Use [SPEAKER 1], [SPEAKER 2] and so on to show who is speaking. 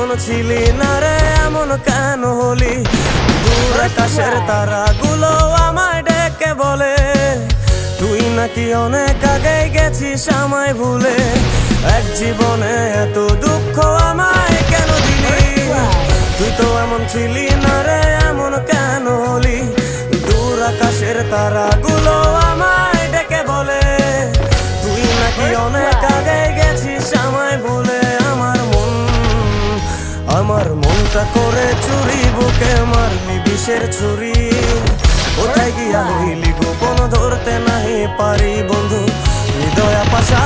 [SPEAKER 1] যখন ছিলি না রে এমন কেন হলি? দূর আকাশের তারাগুলো আমায় ডেকে বলে তুই নাকি অনেক আগে গেছিস আমায় ভুলে। এক জীবনে এত দুঃখ আমায় কেন দিলি? তুই তো এমন ছিলি না রে এমন কেন হলি? দূর আকাশের তারাগুলো আমায় ডেকে বলে তুই নাকি অনেক আগে গেছিস আমায় ভুলে। আমার মনটা করে চুরি, বুকে মারলি বিষের ছুরি। কোথায় গিয়া হইলি গোপন ধরতে নাই পারি বন্ধু, হৃদয় পাশা